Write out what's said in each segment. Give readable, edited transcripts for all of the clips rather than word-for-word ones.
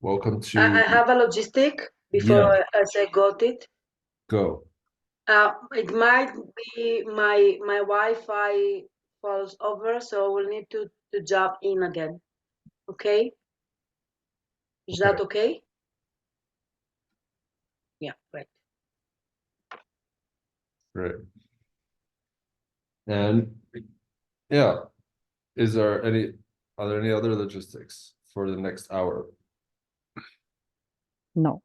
Welcome I to have a logistic before Yeah, I say got it. go. It might be my Wi-Fi falls over, so we'll need to jump in again. Okay? Is Okay, that okay? Yeah, great. great. And yeah, are there any other logistics for the next hour? No.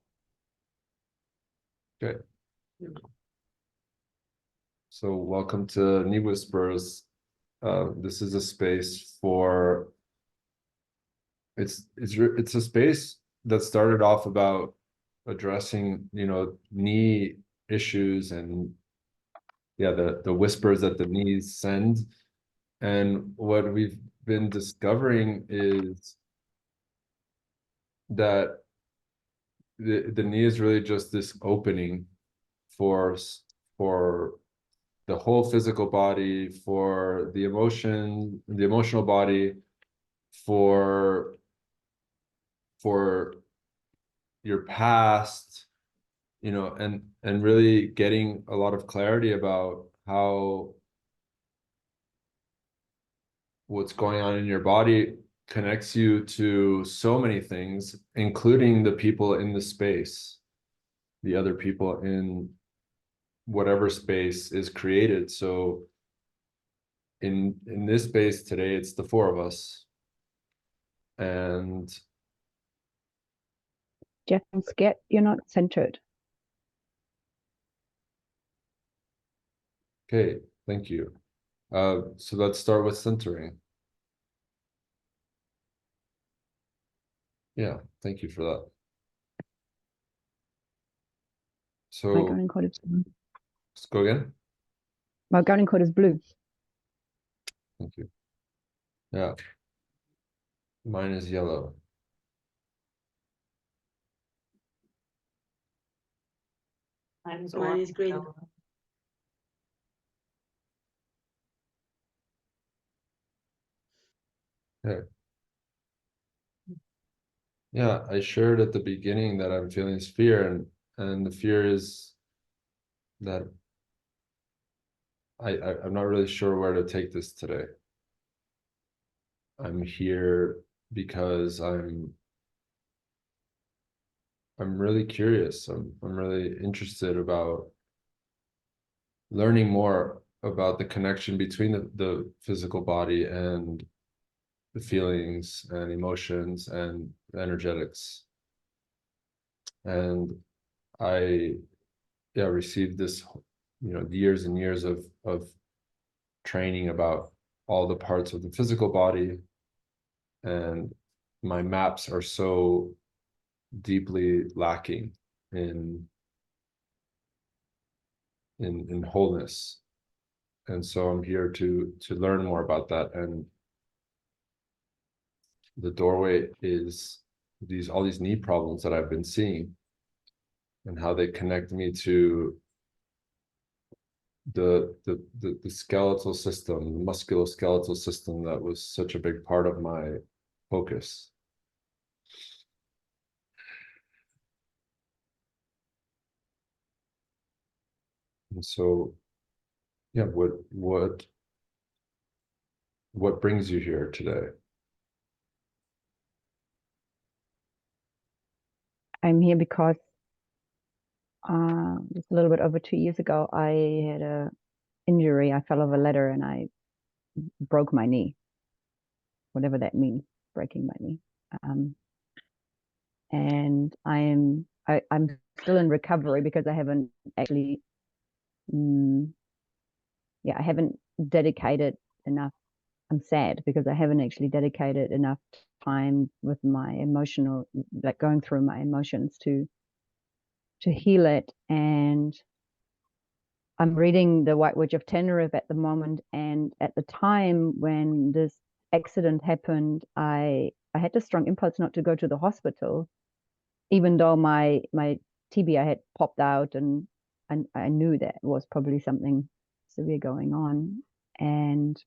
Okay. So welcome to Knee Whispers. This is a space for it's a space that started off about addressing, knee issues and yeah, the whispers that the knees send. And what we've been discovering is that the knee is really just this opening for for the whole physical body, for the emotional body, for for your past, and really getting a lot of clarity about how what's going on in your body connects you to so many things, including the people in the space, the other people in whatever space is created. So in this space today, it's the four of us. And Jeff, I'm scared you're not centered. okay, thank you. So let's start with centering. Yeah, thank you for that. My So garden code is blue. let's go again. My garden code is blue. Thank you. Yeah, mine is yellow. Mine is green. Okay. Yeah, I shared at the beginning that I'm feeling this fear, and the fear is that I'm not really sure where to take this today. I'm here because I'm really curious. I'm really interested about learning more about the connection between the physical body and the feelings and emotions and energetics. And I received this, years and years of training about all the parts of the physical body, and my maps are so deeply lacking in wholeness. And so I'm here to learn more about that. And the doorway is all these knee problems that I've been seeing and how they connect me to the skeletal system, the musculoskeletal system that was such a big part of my focus. And so, yeah, what brings you here today? I'm here because just a little bit over 2 years ago, I had a injury. I fell off a ladder and I broke my knee, whatever that means, breaking my knee. And I'm still in recovery because I haven't actually, I haven't dedicated enough. I'm sad because I haven't actually dedicated enough time with my emotional, like going through my emotions to heal it. And I'm reading The White Witch of Tenerife at the moment. And at the time when this accident happened, I had the strong impulse not to go to the hospital, even though my tibia had popped out, and I knew that was probably something severe going on. And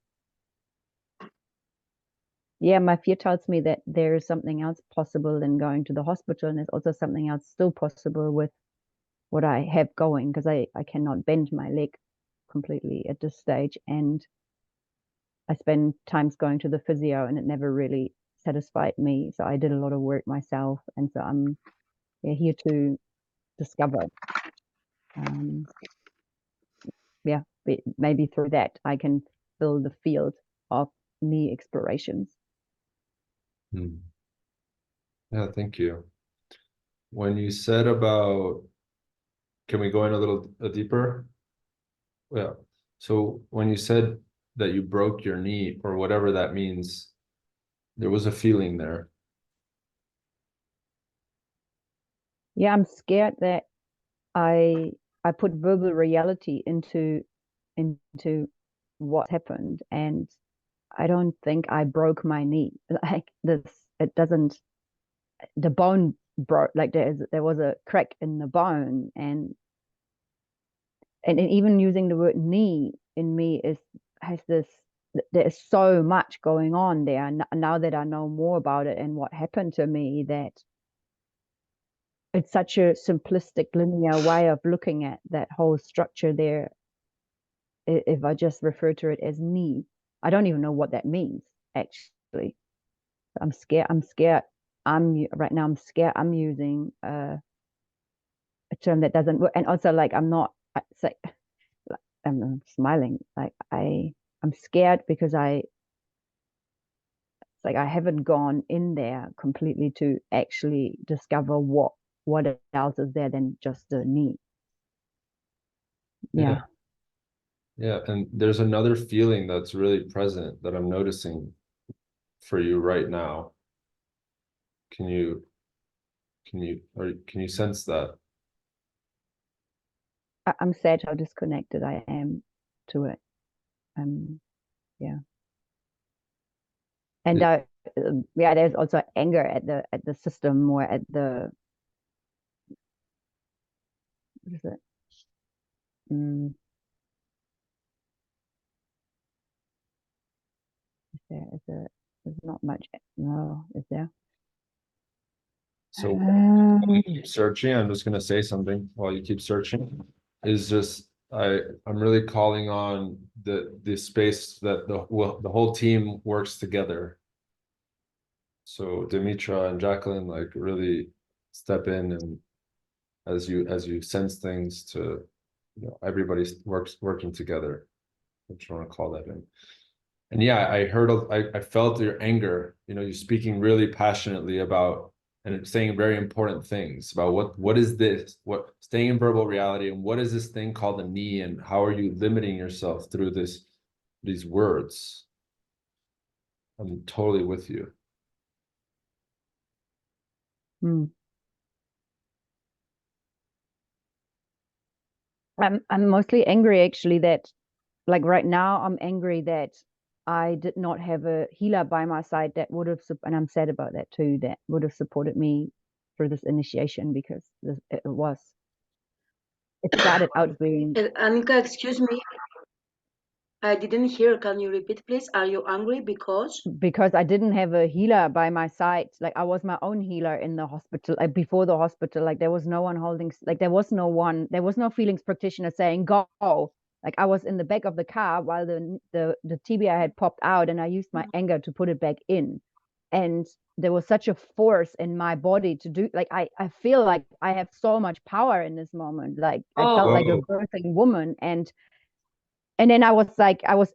yeah, my fear tells me that there is something else possible than going to the hospital, and there's also something else still possible with what I have going, because I cannot bend my leg completely at this stage, and I spend times going to the physio and it never really satisfied me. So I did a lot of work myself, and so I'm here to discover. Yeah, maybe through that I can fill the field of knee explorations. Yeah, thank you. When you said about, can we go in a little deeper? Yeah. So when you said that you broke your knee or whatever that means, there was a feeling there. Yeah, I'm scared that I put verbal reality into what happened, and I don't think I broke my knee. Like this, it doesn't. The bone broke. Like there was a crack in the bone, and even using the word knee in me has this. There is so much going on there now that I know more about it and what happened to me, that it's such a simplistic linear way of looking at that whole structure there. If I just refer to it as knee, I don't even know what that means actually. I'm scared. Right now I'm scared I'm using a term that doesn't work. And also, like, I'm not, it's like, I'm smiling. Like I'm scared because it's like I haven't gone in there completely to actually discover what else is there than just the knee. Yeah. Yeah, and there's another feeling that's really present that I'm noticing for you right now. Can you sense that? I'm sad how disconnected I am to it. Yeah. And yeah, there's also anger at the system, or at the, what is it? There's not much. No, is there? So while you keep searching, I'm just gonna say something while you keep searching. Is just I'm really calling on the space that the whole team works together. So Dimitra and Jacqueline, like, really step in, and as you sense things, to, everybody working together. I just want to call that in. And yeah, I felt your anger, you speaking really passionately about, and saying very important things about what is this, what staying in verbal reality, and what is this thing called the knee, and how are you limiting yourself through these words. I'm totally with you. I'm mostly angry actually that, like, right now I'm angry that I did not have a healer by my side that would have, and I'm sad about that too, that would have supported me through this initiation, because it started out being. Annika, excuse me. I didn't hear. Can you repeat, please? Are you angry because I didn't have a healer by my side? Like, I was my own healer in the hospital, like before the hospital. Like, there was no one holding, like there was no feelings practitioner saying go. Like, I was in the back of the car while the tibia had popped out, and I used my anger to put it back in. And there was such a force in my body to do, like, I feel like I have so much power in this moment. Like, I felt like a birthing woman. And then I was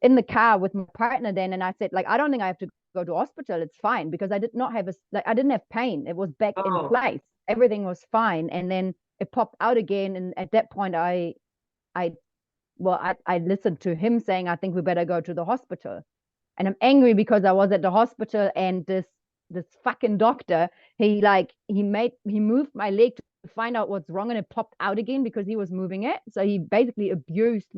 in the car with my partner then, and I said, like, I don't think I have to go to hospital. It's fine, because I did not have I didn't have pain. It was back in place. Everything was fine. And then it popped out again. And at that point, I listened to him saying, I think we better go to the hospital. And I'm angry because I was at the hospital, and this fucking doctor, he moved my leg to find out what's wrong, and it popped out again because he was moving it. So he basically abused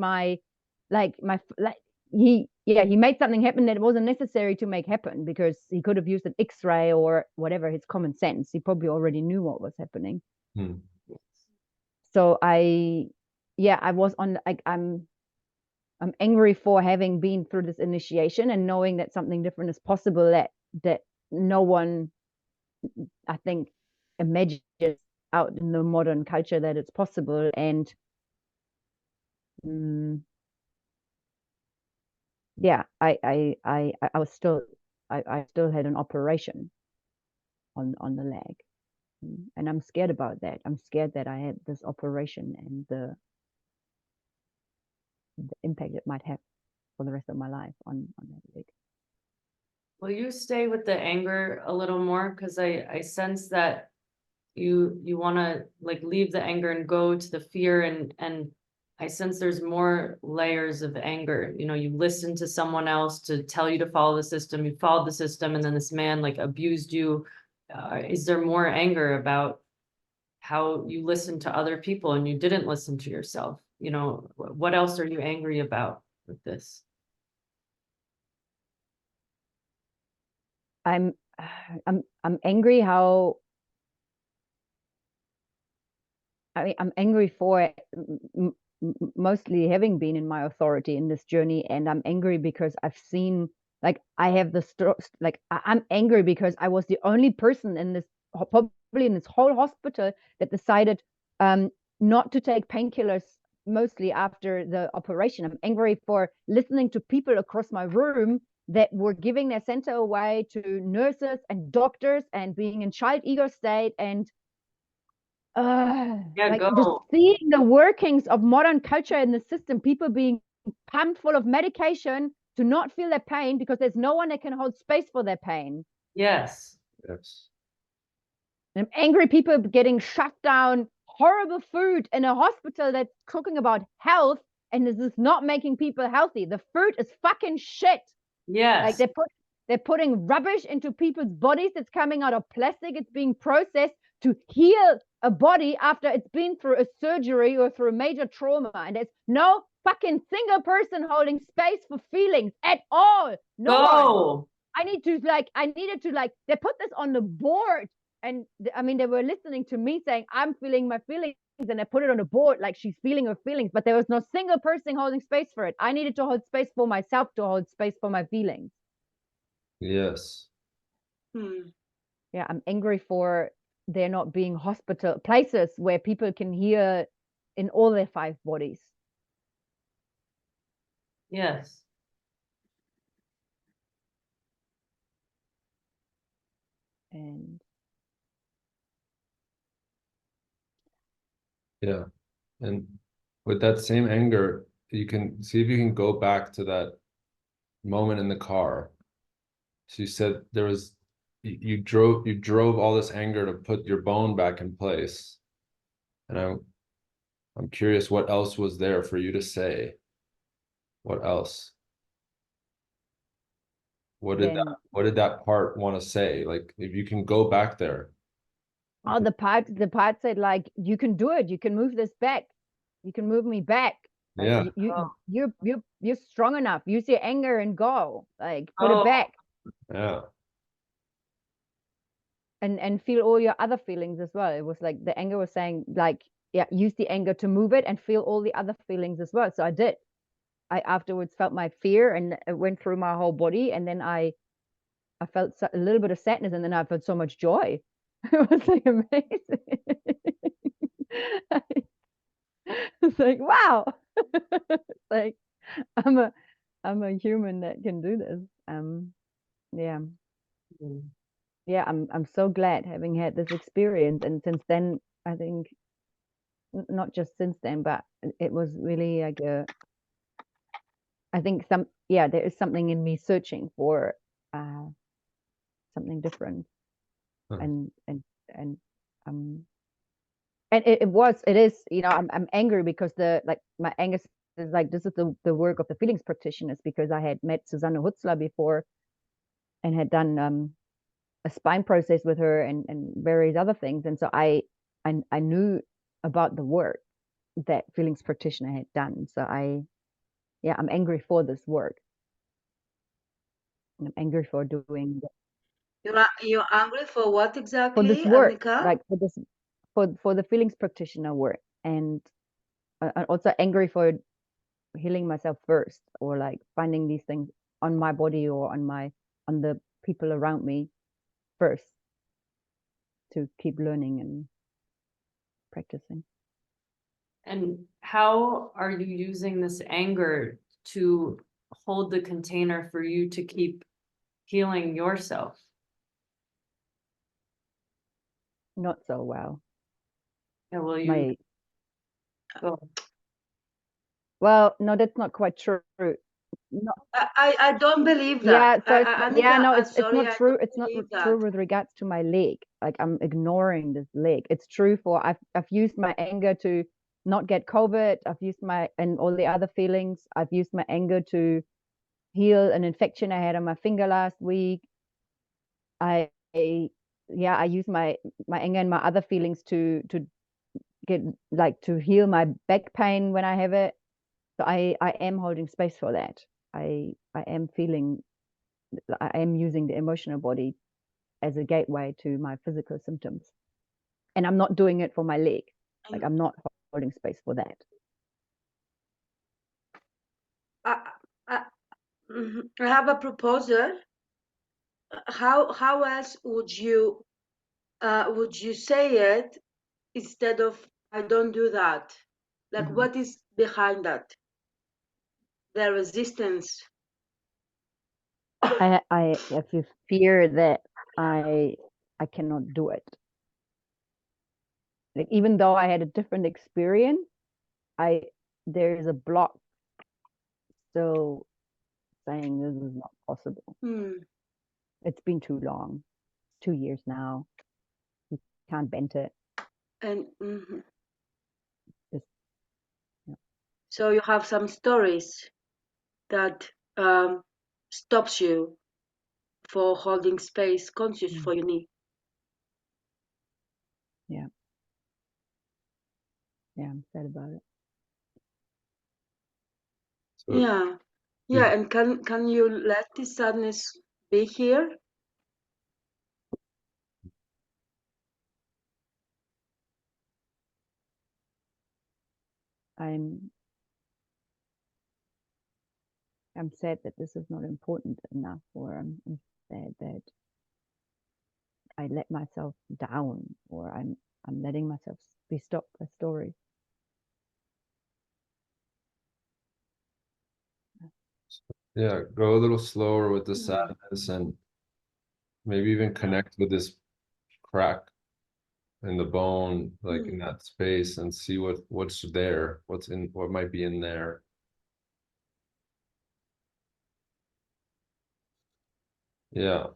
he made something happen that wasn't necessary to make happen, because he could have used an X-ray or whatever, his common sense. He probably already knew what was happening. So I was on, like, I'm angry for having been through this initiation and knowing that something different is possible, that that no one, I think, imagines out in the modern culture that it's possible. And yeah, I was still, I still had an operation on the leg, and I'm scared about that. I'm scared that I had this operation and the impact it might have for the rest of my life on that leg. Will you stay with the anger a little more? Because I sense that you want to like leave the anger and go to the fear, and I sense there's more layers of anger. You know, you listened to someone else to tell you to follow the system, you followed the system, and then this man like abused you. Is there more anger about how you listened to other people and you didn't listen to yourself? You know, what else are you angry about with this? I'm angry how, I mean, I'm angry for mostly having been in my authority in this journey, and I'm angry because I've seen, like, I have the like I'm angry because I was the only person in this, probably in this whole hospital, that decided not to take painkillers mostly after the operation. I'm angry for listening to people across my room that were giving their center away to nurses and doctors and being in child ego state, and like just Go. seeing the workings of modern culture in the system, people being pumped full of medication to not feel their pain because there's no one that can hold space for their pain. Yes. Yes. And angry people getting shoved down horrible food in a hospital that's talking about health, and this is not making people healthy. The food is fucking shit. Like Yes. they're putting rubbish into people's bodies that's coming out of plastic. It's being processed to heal a body after it's been through a surgery or through a major trauma. And there's no fucking single person holding space for feelings at all. No one. Go. I needed to like, they put this on the board. And I mean, they were listening to me saying, I'm feeling my feelings. And they put it on the board like she's feeling her feelings, but there was no single person holding space for it. I needed to hold space for myself, to hold space for my feelings. Yes. Yeah, I'm angry for there not being hospital places where people can hear in all their 5 bodies. Yes. And Yeah. And with that same anger, you can see if you can go back to that moment in the car. So you said there was, you drove all this anger to put your bone back in place. And I'm curious what else was there for you to say. What else? What did that part want to say? Like if you can go back there. oh, the part said, like, you can do it, you can move this back, you can move me back. Like, Yeah. you're strong enough. Use your anger and go. Like, put it back. Yeah. And feel all your other feelings as well. It was like the anger was saying, like, yeah, use the anger to move it and feel all the other feelings as well. So I did. I afterwards felt my fear, and it went through my whole body, and then I felt a little bit of sadness, and then I felt so much joy. It was like amazing. It's like, wow. It's like I'm a human that can do this. Yeah. Yeah, I'm so glad having had this experience. And since then, I think not just since then, but it was really like I think there is something in me searching for something different. And it is, I'm angry because my anger is like, this is the work of the feelings practitioners, because I had met Susanne Hutzler before and had done a spine process with her and various other things. And so I knew about the work that feelings practitioner had done. So I'm angry for this work. And I'm angry for doing You're angry for what for exactly, this work, Annika? like for the feelings practitioner work. And I'm also angry for healing myself first, or like finding these things on my body or on the people around me first to keep learning and practicing. And how are you using this anger to hold the container for you to keep healing yourself? Not so well. Yeah, will you My go? Well, no, that's not quite true. No, I don't believe yeah, that. so it's, yeah, Annika, no, I'm it's sorry, not I true. don't It's not believe true that. with regards to my leg. Like I'm ignoring this leg. It's true for I've used my anger to not get COVID. I've used my and all the other feelings. I've used my anger to heal an infection I had on my finger last week. Yeah, I use my anger and my other feelings to get like to heal my back pain when I have it. So I am holding space for that. I am feeling, I am using the emotional body as a gateway to my physical symptoms. And I'm not doing it for my leg. Like I'm not holding space for that. I, I, I have a proposal. How else would you say it instead of I don't do that? Like what is behind that? The resistance. I if you fear that I cannot do it. Like even though I had a different experience, there's a block still saying this is not possible. It's been too long. 2 years now. You can't bend it. And Just, yeah. so you have some stories that stops you for holding space conscious for your knee. Yeah. Yeah, I'm sad about it. So Yeah. Yeah, and can you let this sadness be here? I'm sad that this is not important enough, or I'm sad that I let myself down, or I'm letting myself be stopped by stories. yeah, go a little slower with the sadness and maybe even connect with this crack in the bone, like in that space, and see what's there, what might be in there. Yeah.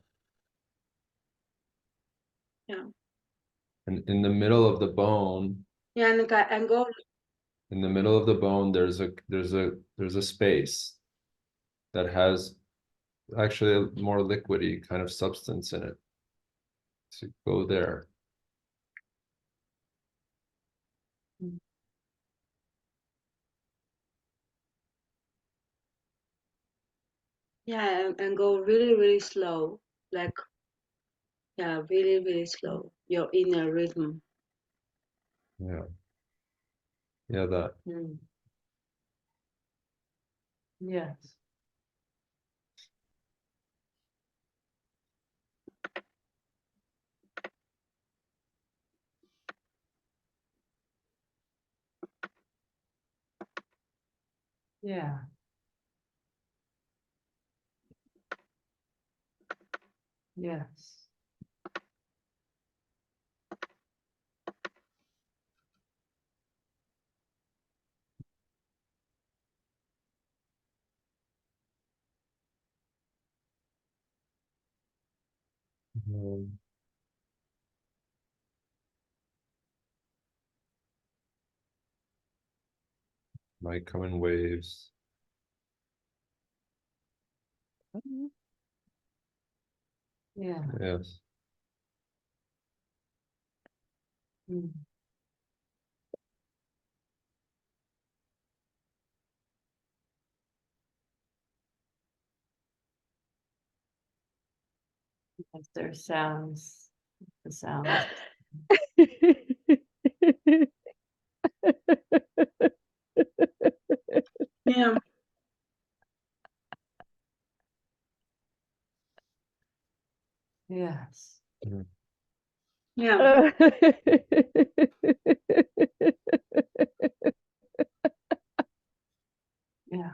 Yeah. And in the middle of the bone, Yeah, and go. in the middle of the bone, there's a space that has actually a more liquidy kind of substance in it. So go there. Yeah, and go really, really slow. Like, yeah, really, really slow. Your inner rhythm. Yeah. Yeah, that. Yes. Yeah. Yes. Might come in waves. Yeah. Yes. Yes, there's sounds. The sounds. Yeah. Yes. Yeah. Yeah.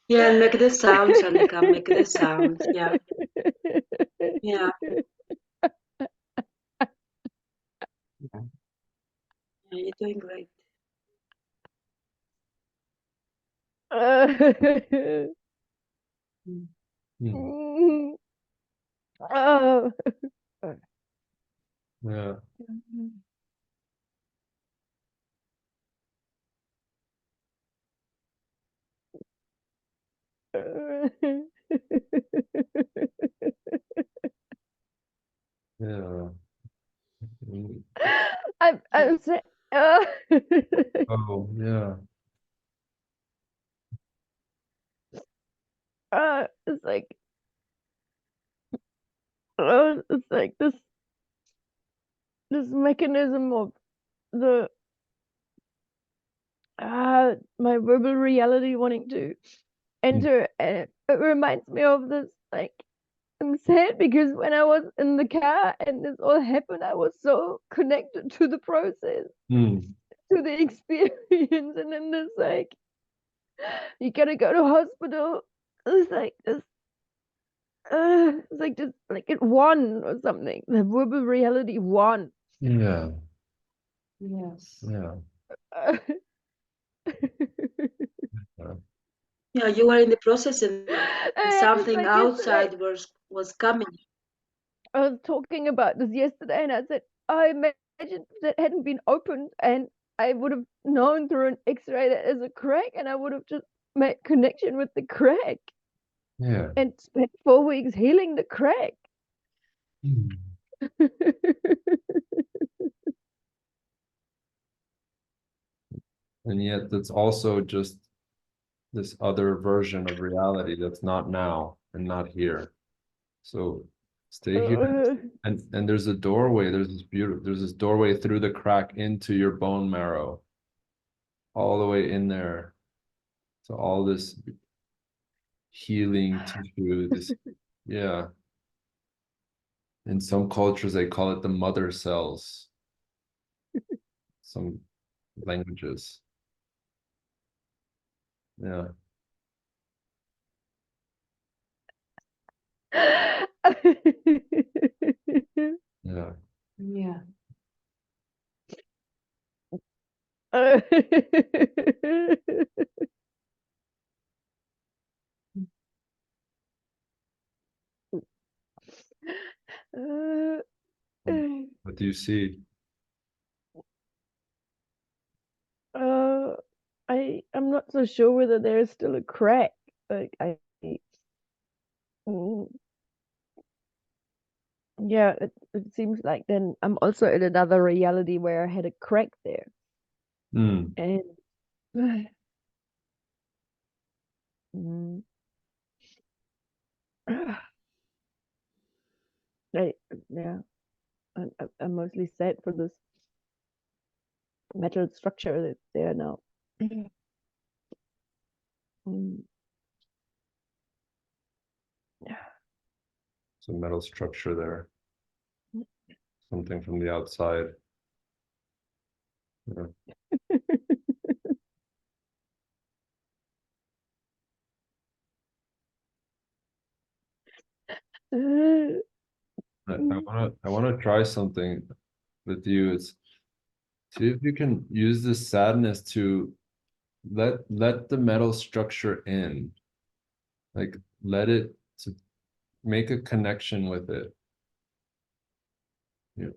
Yeah, and make the sounds, Anika, make the sounds. Yeah. Yeah. Yeah, you're doing great. Hmm. Oh. Yeah. Yeah. Mm. I'm saying, Oh, yeah. it's like, it's like this mechanism of the my verbal reality wanting to enter, and it reminds me of this, like, I'm sad because when I was in the car and this all happened, I was so connected to the process, Hmm. to the experience, and then this, like, you gotta go to hospital. It's like this. It's like just like it won or something. The verbal reality won. Yeah. Yes. Yeah. Yeah. Yeah, you were in the process and It's something like yesterday. outside was coming. I was talking about this yesterday, and I said, I imagine that hadn't been opened, and I would have known through an X-ray that there's a crack, and I would have just made connection with the crack Yeah. and spent 4 weeks healing the crack. Hmm. And yet that's also just this other version of reality that's not now and not here. So stay here. And there's a doorway, there's this doorway through the crack into your bone marrow, all the way in there. So all this healing tissue, this, yeah. In some cultures, they call it the mother cells, some languages. Yeah. Yeah. Yeah. What do you see? uh, I'm not so sure whether there's still a crack. Like mm, yeah, it seems like then I'm also in another reality where I had a crack there, Hmm. and mm, I, yeah, I'm mostly sad for this metal structure that's there now. Mm, Some metal structure there, something from the outside. Yeah. I wanna try something with you. It's see if you can use this sadness to let the metal structure in. Like let it to make a connection with it. You know,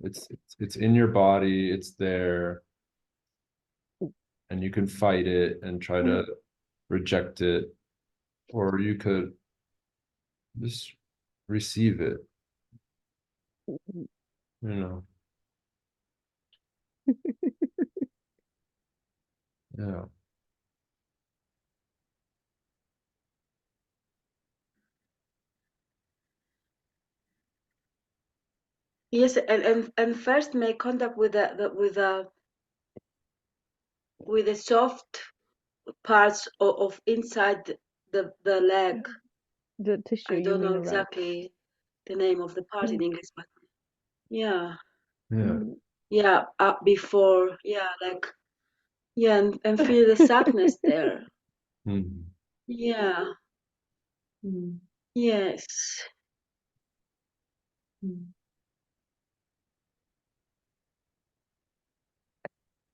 it's in your body, it's there, and you can fight it and try to reject it, or you could just receive it, you know. Yeah. Yes, and first make contact with the with the soft parts of inside the leg. The tissue, I you don't know mean around? exactly the name of the part in English, but yeah, Yeah. yeah, before, yeah, like, yeah, and feel the sadness there. Mhm. Yeah, Mm, yes, mm.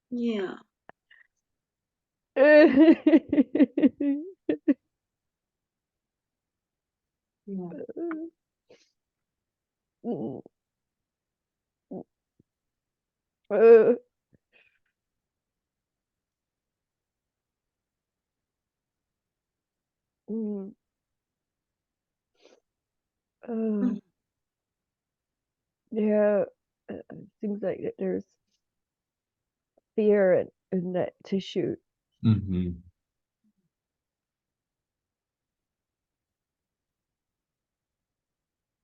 yeah. Yeah. Mm. Yeah, seems like there's fear in that tissue. Mhm.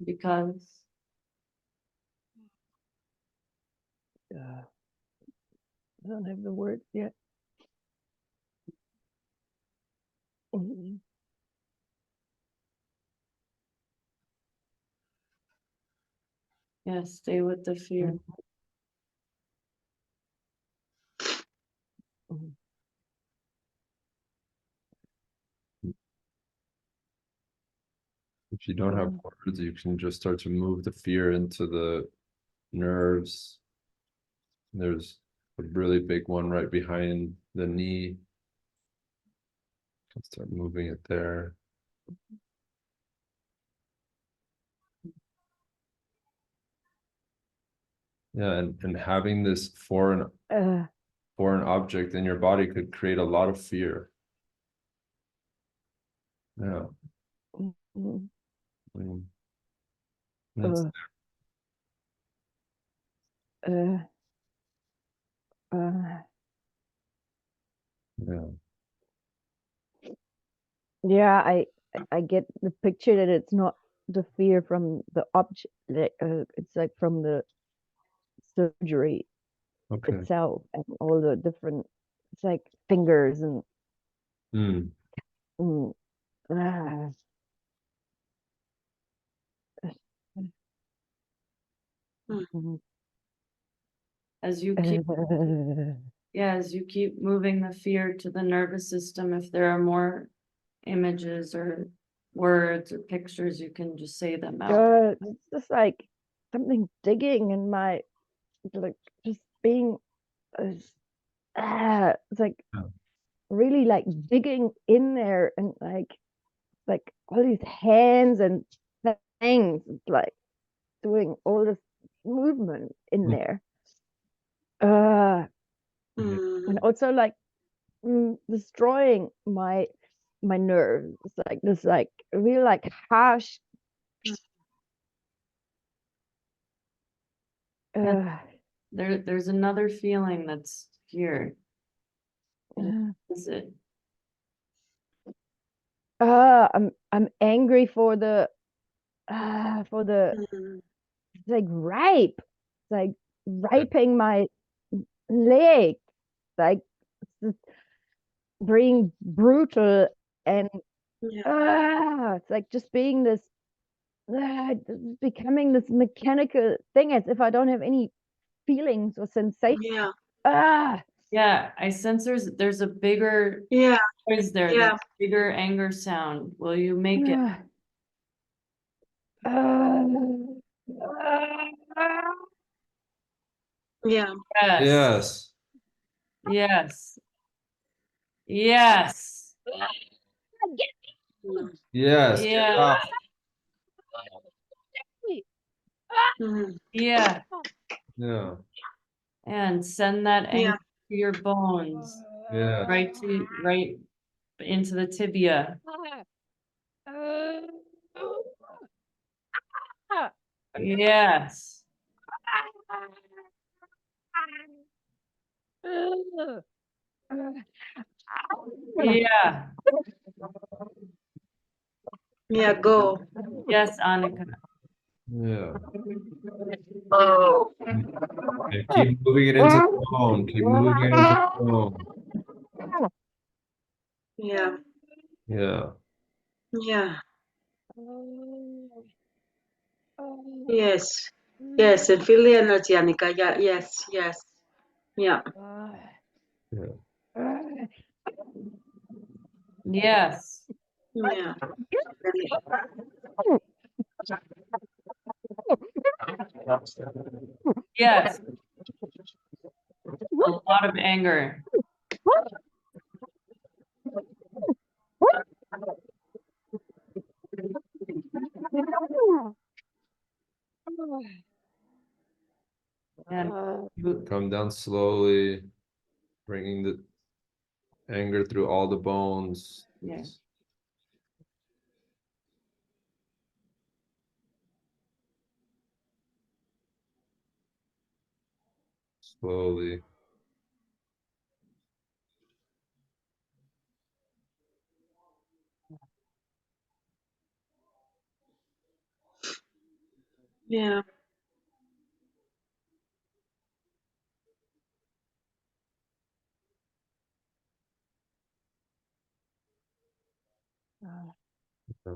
Because I don't have the words yet. Mhm. yeah, stay with the fear. Mhm. If you don't have words, you can just start to move the fear into the nerves. There's a really big one right behind the knee. Start moving it there. Yeah, and having this foreign object in your body could create a lot of fear. Yeah. Mhm. Mm. That's, Uh, uh, yeah. yeah, I get the picture that it's not the fear from the object, it's like from the surgery Okay. itself and all the different, it's like fingers and Mm. mm, ah, mm, As you keep, yeah, as you keep moving the fear to the nervous system, if there are more images or words or pictures, you can just say them out. it's just like something digging in my, like, just being it's like Yeah. really like digging in there, and like all these hands and things, like doing all this movement in Mm. there, uh Yeah. and Mm. also like destroying my nerves. It's like this, like real, like harsh And uh, there's another feeling that's here. What uh, is it? I'm angry for the Mm. it's like rape. It's like raping my leg, like just being brutal, and Yeah, it's like just being this just becoming this mechanical thing, as if I don't have any feelings or sensation. yeah, ah Yeah, I sense there's a bigger yeah, noise there, there's yeah, a bigger anger sound. Will you make it? ah, ah, ah, yeah. Yes, Yes. yes, yes, Mm. Yes. Get it yeah, out. Mm. yeah. Yeah. And send that Yeah, anger to your bones, Yeah. right into the tibia. Yes, yeah, yeah, go. yes, Annika. Yeah. And keep moving it into the bone. Keep moving it into the bone. Yeah. Yeah. Yeah. Yes. Yes. And feel the energy, Annika. Yeah. Yes. Yes. Yeah. Yeah. Yes. Yeah. Yes. A lot of anger. And you- Come down slowly, bringing the anger through all the bones. Yeah. Slowly. Yeah. Yeah.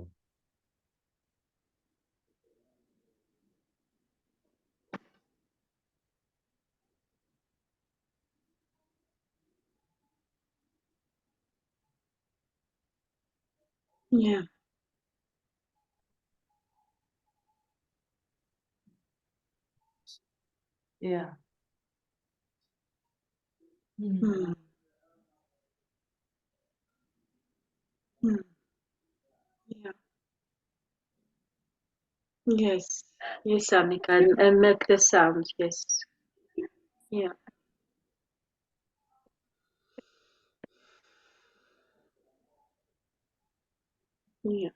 Yeah. Yeah. Hmm. Hmm. Yeah. Yes. Yes, Annika. And make the sound. Yes. Yeah. Yeah.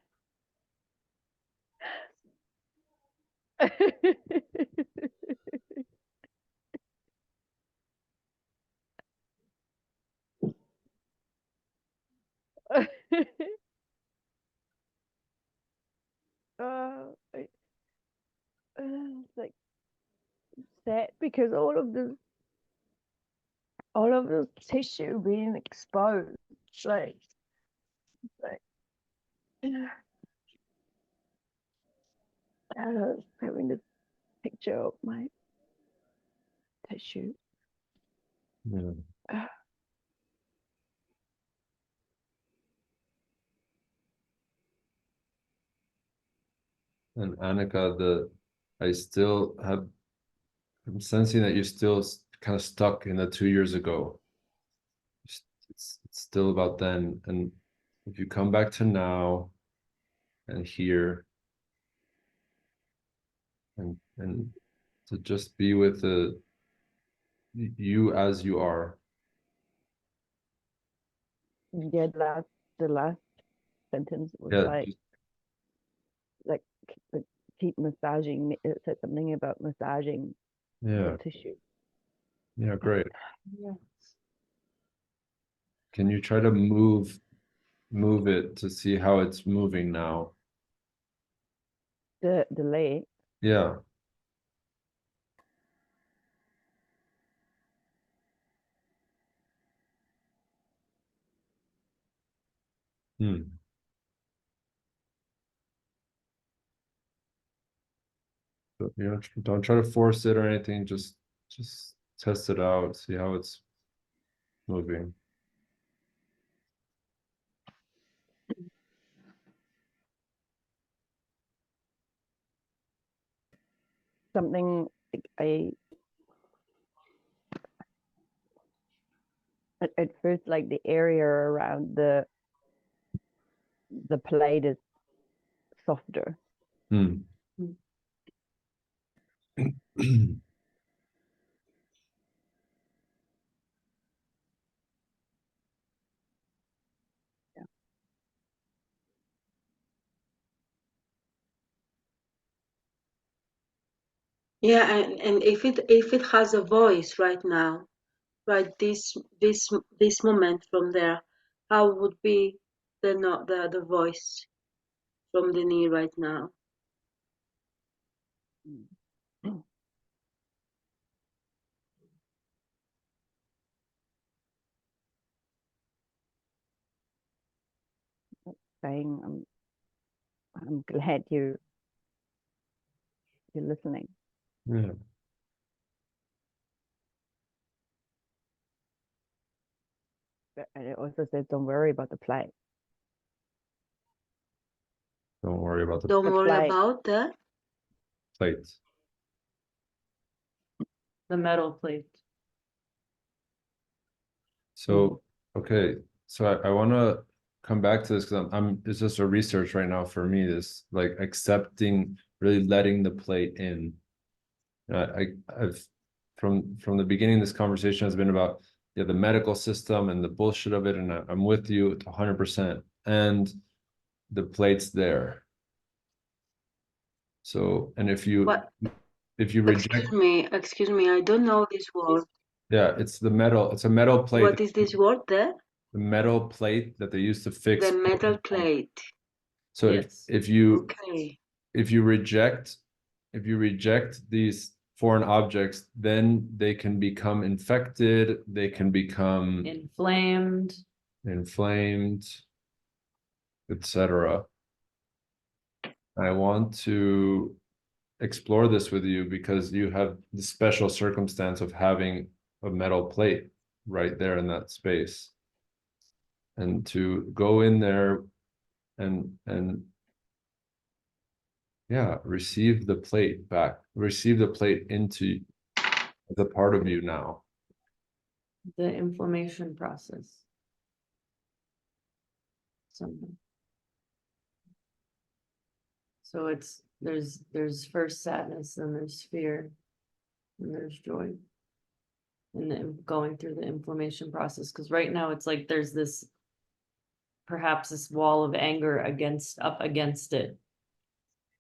It's like sad because all of the tissue being exposed, like I don't know, having this picture of my tissue. Yeah. And Annika, I'm sensing that you're still kind of stuck in the 2 years ago. It's still about then. And if you come back to now and here and to just be with you as you are. Yeah, the last sentence was Yeah. like keep massaging. It said something about massaging Yeah. the tissue. Yeah, great. Yeah. Can you try to move it to see how it's moving now? The leg. Yeah. Hmm. But, don't try to force it or anything. Just test it out, see how it's moving. Something like at first, like the area around the plate is softer. Hmm. Yeah. And if it has a voice right now, right this moment from there, how would be the no, the voice from the knee right now? saying I'm glad you're listening. Yeah. And it also says, don't worry about the plate. Don't worry about the Don't worry plate. about the plate. The metal plate. So, okay. So I want to come back to this because it's just a research right now for me, this like accepting, really letting the plate in. I've from the beginning, this conversation has been about the medical system and the bullshit of it, and I'm with you 100%. And the plate's there. So, and if you what? reject, Excuse me, I don't know this word. yeah, it's a metal plate. What is this word there? The metal plate that they used to fix. The metal plate. So Yes. if you Okay. if you reject these foreign objects, then they can become infected, they can become Inflamed. etc. I want to explore this with you because you have the special circumstance of having a metal plate right there in that space, and to go in there and yeah, receive the plate back, receive the plate into the part of you now. The inflammation process. So it's there's first sadness, then there's fear, and there's joy. And then going through the inflammation process, because right now it's like there's this perhaps this wall of anger up against it.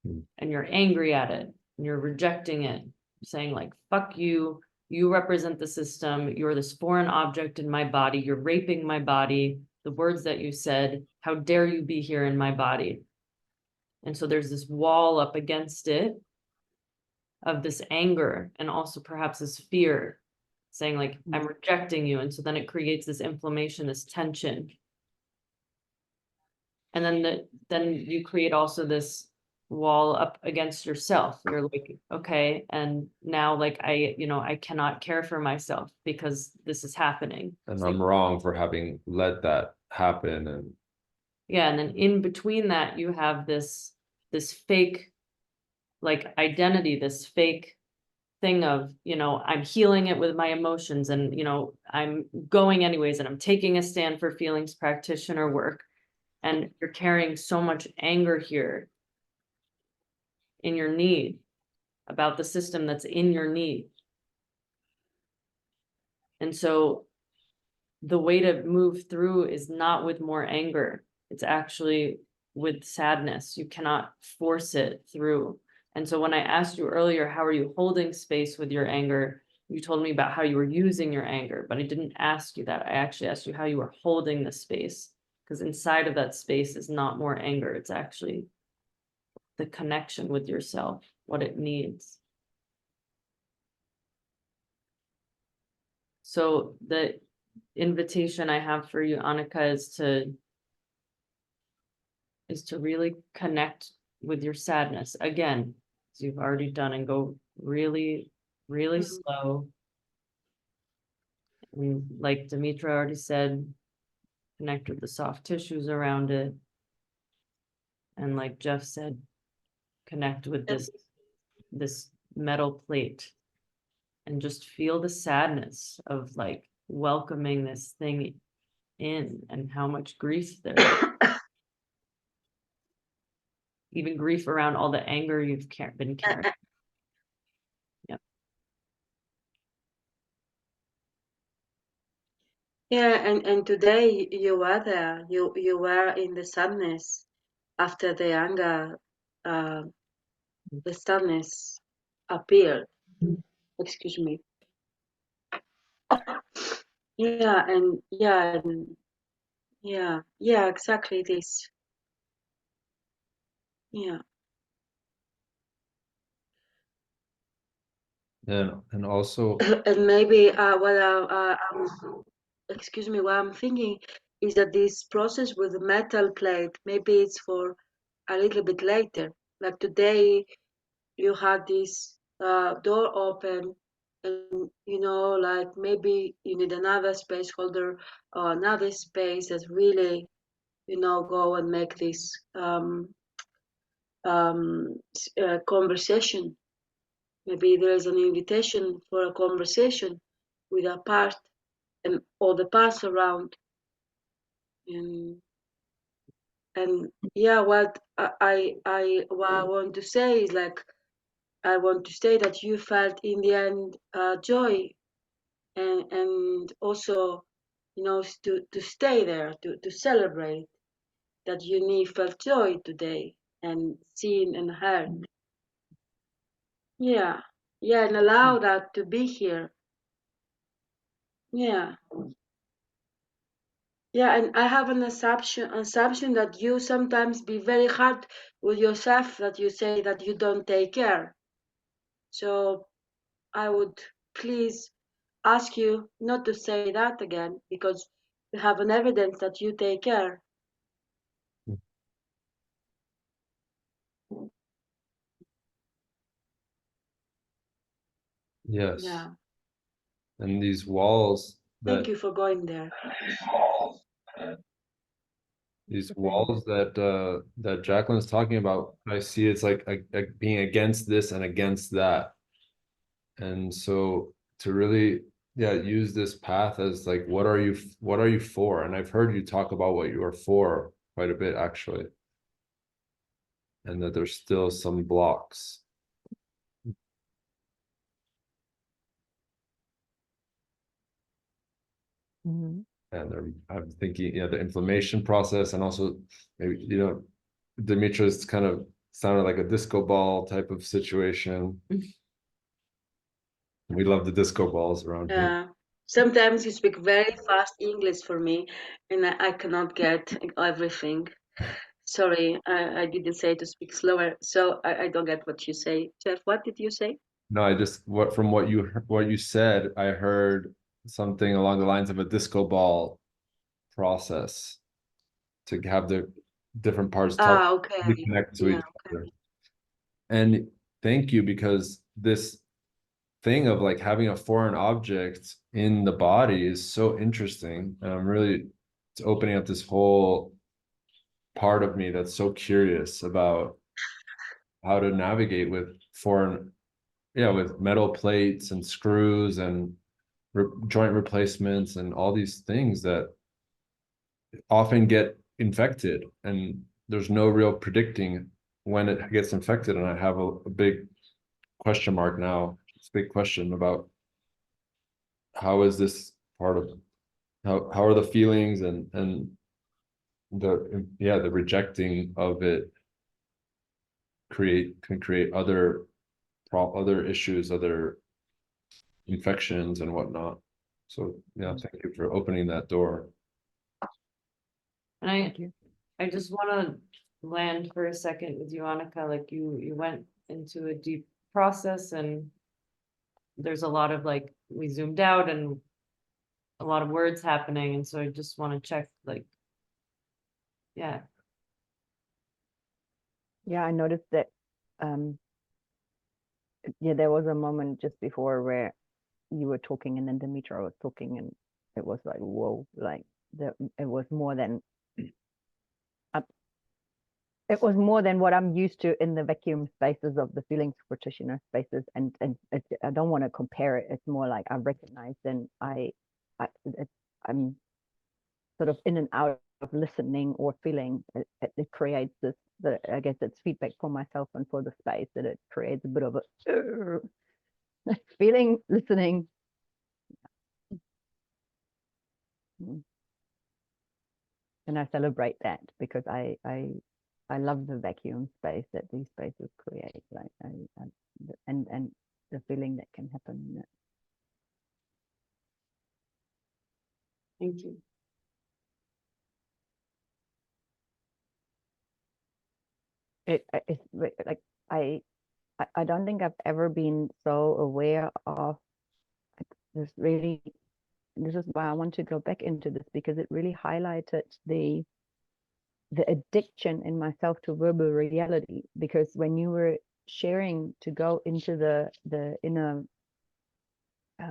And you're angry at it, and you're rejecting it, saying like, fuck you, you represent the system, you're this foreign object in my body, you're raping my body, the words that you said, how dare you be here in my body. And so there's this wall up against it of this anger, and also perhaps this fear, saying like, I'm rejecting you. And so then it creates this inflammation, this tension. And then you create also this wall up against yourself. You're like, okay, and now like I cannot care for myself because this is happening. And It's I'm like, wrong for having let that happen. And yeah, and then in between that, you have this fake like identity, this fake thing of, I'm healing it with my emotions, and I'm going anyways, and I'm taking a stand for feelings practitioner work. And you're carrying so much anger here in your need about the system that's in your need. And so the way to move through is not with more anger. It's actually with sadness. You cannot force it through. And so when I asked you earlier, how are you holding space with your anger? You told me about how you were using your anger, but I didn't ask you that. I actually asked you how you were holding the space, because inside of that space is not more anger. It's actually the connection with yourself, what it needs. So the invitation I have for you, Annika, is to really connect with your sadness again, as you've already done, and go really, really slow. And like Demetra already said, connect with the soft tissues around it. And like Jeff said, connect with this metal plate, and just feel the sadness of like welcoming this thing in, and how much grief there is. Even grief around all the anger you've been carrying. Yep. Yeah, and today you were there. You were in the sadness after the anger. The sadness appeared. Excuse me. Yeah, yeah, exactly this. Yeah. and also And maybe excuse me, what I'm thinking is that this process with the metal plate, maybe it's for a little bit later. Like today, you had this door open, and like maybe you need another space holder or another space that really, go and make this conversation. Maybe there is an invitation for a conversation with a part and all the parts around. And yeah, what I want to say is like, I want to say that you felt in the end joy, and also, to stay there, to celebrate that you felt joy today and seen and heard. Yeah, yeah, and allow that to be here. Yeah, yeah, and I have an assumption that you sometimes be very hard with yourself, that you say that you don't take care. So I would please ask you not to say that again, because we have an evidence that you take care. Yes. Yeah. And these walls Thank that you for going there. these Okay. walls that Jacqueline's talking about, I see it's like being against this and against that. And so to really, yeah, use this path as like, what are you for? And I've heard you talk about what you are for quite a bit, actually. And that there's still some blocks. Mhm. And I'm thinking, the inflammation process, and also maybe, Demetra's kind of sounded like a disco ball type of situation. We love the disco balls around here. Yeah. Sometimes you speak very fast English for me, and I cannot get everything. Sorry, I didn't say to speak slower, so I don't get what you say. Jeff, what did you say? No, I just from what you said, I heard something along the lines of a disco ball process to have the different parts talk, Okay. connect to Yeah, each okay. other. And thank you, because this thing of like having a foreign object in the body is so interesting. And it's opening up this whole part of me that's so curious about how to navigate with with metal plates and screws and joint replacements and all these things that often get infected, and there's no real predicting when it gets infected. And I have a big question mark now. It's a big question about how is this part of how are the feelings and the rejecting of it can create other issues, other infections and whatnot. So yeah, thank you for opening that door. And Thank you. I just want to land for a second with you, Annika. Like you went into a deep process, and there's a lot of like, we zoomed out and a lot of words happening. And so I just want to check, like, yeah. Yeah, I noticed that. Yeah, there was a moment just before where you were talking, and then Demetra was talking, and it was like, whoa, like it was more than it was more than what I'm used to in the vacuum spaces of the feelings practitioner spaces, and I don't want to compare it. It's more like I recognize, and I'm sort of in and out of listening or feeling. It creates this. I guess it's feedback for myself and for the space, that it creates a bit of a feeling, listening. And I celebrate that, because I love the vacuum space that these spaces create, like and the feeling that can happen in it. Thank you. It's like I don't think I've ever been so aware of this really this is why I want to go back into this, because it really highlighted the addiction in myself to verbal reality. Because when you were sharing to go into the inner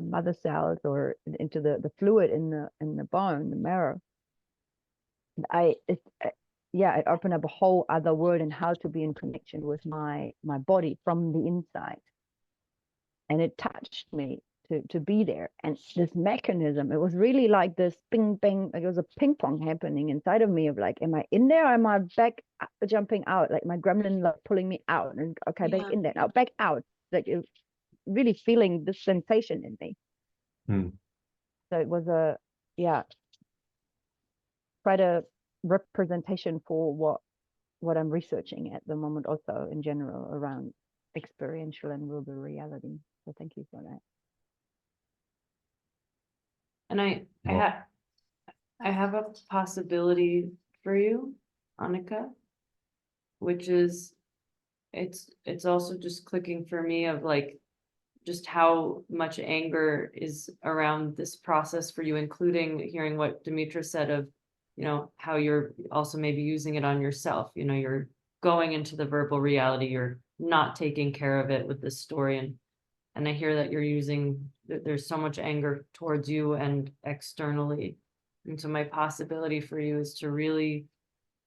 mother cells, or into the fluid in the bone, the marrow, it opened up a whole other world in how to be in connection with my body from the inside. And it touched me to be there. And this mechanism, it was really like this ping ping, like it was a ping pong happening inside of me of like, am I in there, or am I back, jumping out, like my gremlin like pulling me out, and okay, back in there, now back out, like it, really feeling this sensation in me. So it was quite a representation for what I'm researching at the moment, also in general around experiential and verbal reality. So thank you for that. And I have a possibility for you, Annika, which is it's also just clicking for me of like just how much anger is around this process for you, including hearing what Demetra said of, you know, how you're also maybe using it on yourself. You know, you're going into the verbal reality, you're not taking care of it with this story. And I hear that you're using, there's so much anger towards you and externally. And so my possibility for you is to really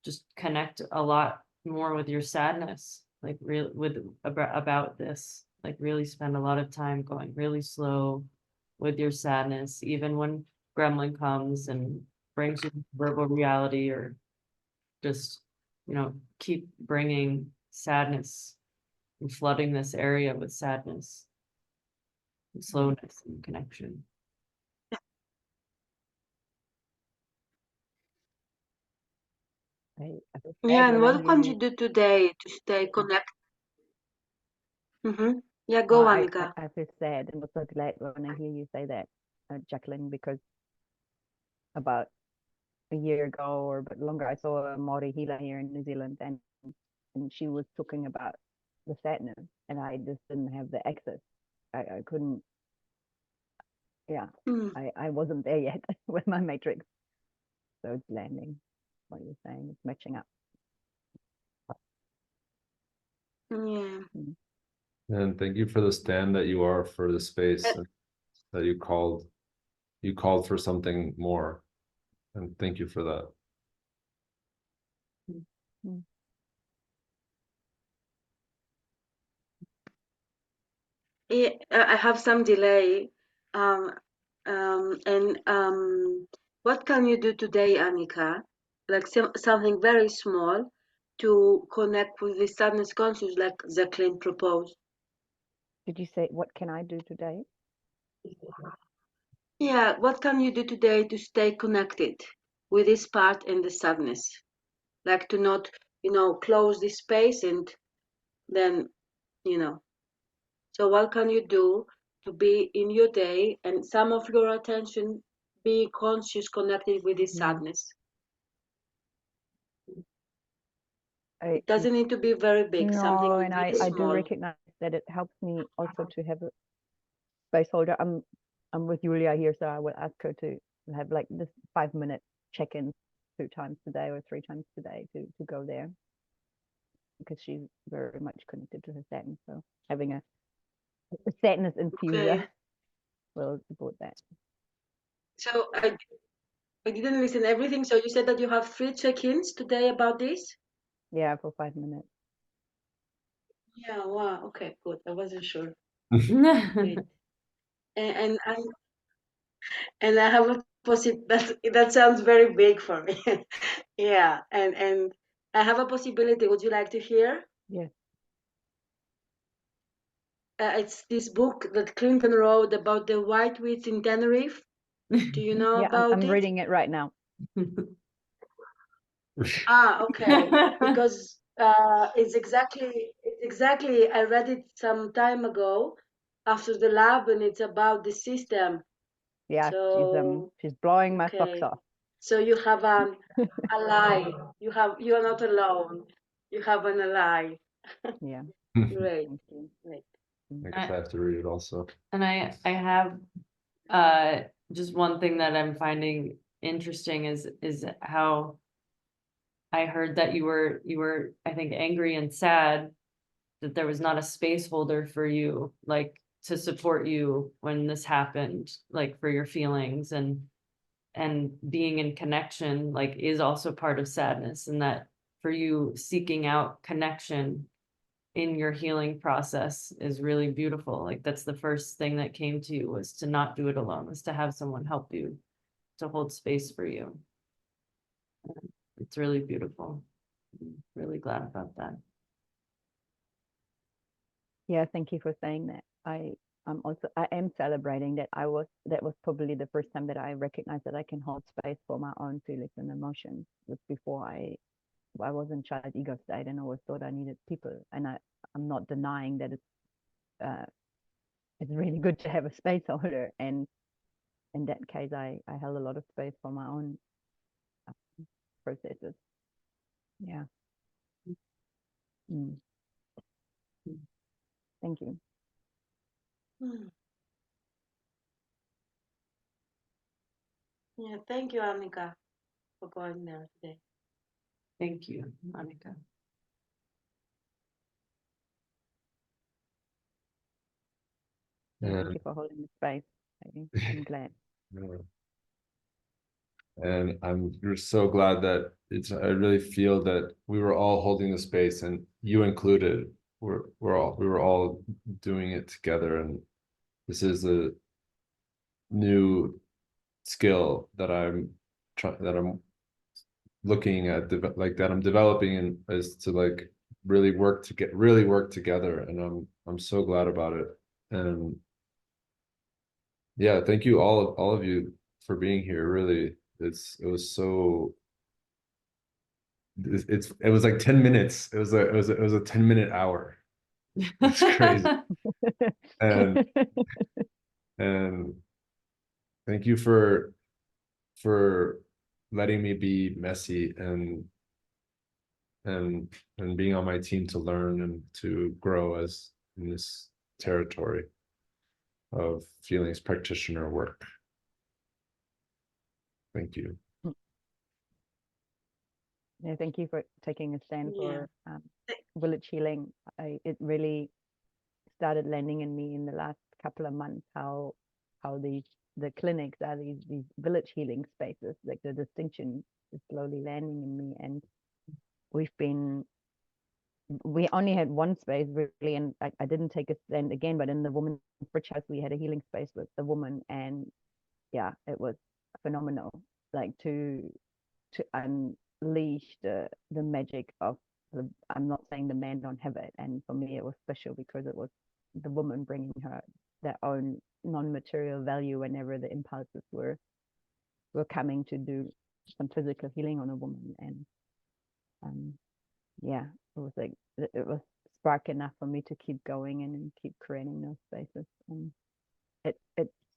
just connect a lot more with your sadness, like real about this, like really spend a lot of time going really slow with your sadness, even when gremlin comes and brings you verbal reality, or just, you know, keep bringing sadness and flooding this area with sadness and slowness and connection. Yeah, and what can you do today to stay connected? Yeah, go, Annika. I feel sad and also glad when I hear you say that, Jacqueline, because about a year ago or a bit longer, I saw a Maori healer here in New Zealand, and she was talking about the sadness, and I just didn't have the access. I couldn't. Yeah, I wasn't there yet with my matrix, so it's landing. What you're saying, it's matching up. Yeah. And thank you for the stand that you are for the space, that you called for something more, and thank you for that. Yeah, I have some delay. What can you do today, Annika? Like something very small to connect with the sadness conscious, like Jacqueline proposed. Did you say, what can I do today? Yeah, what can you do today to stay connected with this part and the sadness? Like to not, close this space and then, So what can you do to be in your day and some of your attention be conscious, connected with this sadness? It doesn't need to be very big, something No, and really I do small. recognize that it helps me also to have a space holder. I'm with Julia here, so I will ask her to have like this 5-minute check-in 2 times today or 3 times today to go there, because she's very much connected to her sadness. So having a sadness infuser will support that. So I didn't listen everything. So you said that you have 3 check-ins today about this? Yeah, for 5 minutes. Yeah, wow. Okay, good. I wasn't sure. Great. And I have a that sounds very big for me. Yeah, and I have a possibility. Would you like to hear? Yes. It's this book that Clinton wrote about the white wheat in Tenerife. Do you know about I'm it? reading it right now. Okay. Because it's exactly. I read it some time ago after the lab, and it's about the system. Yeah, so, she's blowing my socks off. So you have an ally. You are not alone. You have an ally. Yeah. Great. Thank you. Great. I guess I have to read it also. And I have just one thing that I'm finding interesting is how I heard that you were, I think, angry and sad that there was not a space holder for you, like to support you when this happened, like for your feelings, and being in connection, like, is also part of sadness, and that for you seeking out connection in your healing process is really beautiful. Like, that's the first thing that came to you, was to not do it alone, was to have someone help you, to hold space for you. It's really beautiful. I'm really glad about that. Yeah, thank you for saying that. I am celebrating that that was probably the first time that I recognized that I can hold space for my own feelings and emotions. Was before I was in child ego state and always thought I needed people. And I'm not denying that it's really good to have a space holder. And in that case, I held a lot of space for my own processes. Yeah. Mm. Thank you. Yeah, thank you, Amika, for going there today. Thank you, Monica. Thank you for holding the space. I'm glad. And we're so glad that I really feel that we were all holding the space, and you included. We were all doing it together, and this is a new skill that I'm looking at, like that I'm developing, and is to like really work together, and I'm so glad about it. And yeah, thank you all of you for being here. Really, it was like 10 minutes. It was a 10-minute hour. It's crazy. and thank you for letting me be messy and being on my team to learn and to grow as in this territory of feelings practitioner work. Thank you. Yeah, thank you for taking a stand Yeah. for village healing. It really started landing in me in the last couple of months how the clinics are these village healing spaces. Like the distinction is slowly landing in me, and we only had one space really, and I didn't take a stand again, but in the woman's fridge house we had a healing space with the woman, and yeah, it was phenomenal. Like to unleash the magic of I'm not saying the man don't have it, and for me it was special because it was the woman bringing their own non-material value whenever the impulses were coming to do some physical healing on a woman. And yeah, it was like it was spark enough for me to keep going and keep creating those spaces. And it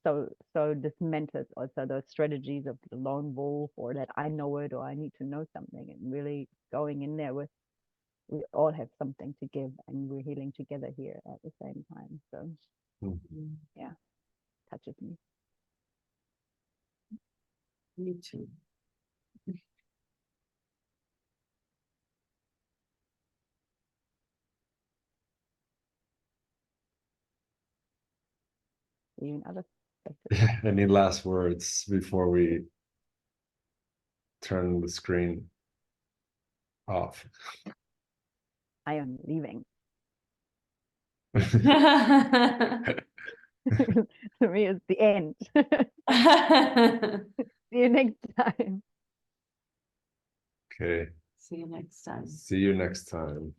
so dismantles also those strategies of the lone wolf, or that I know it or I need to know something, and really going in there with we all have something to give, and we're healing together here at the same time. So yeah, touches me. Me too. See you in other spaces. Any last words before we turn the screen off? I am leaving. For me, it's the end. See you next time. Okay. See you next time. See you next time.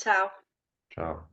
Ciao. Ciao.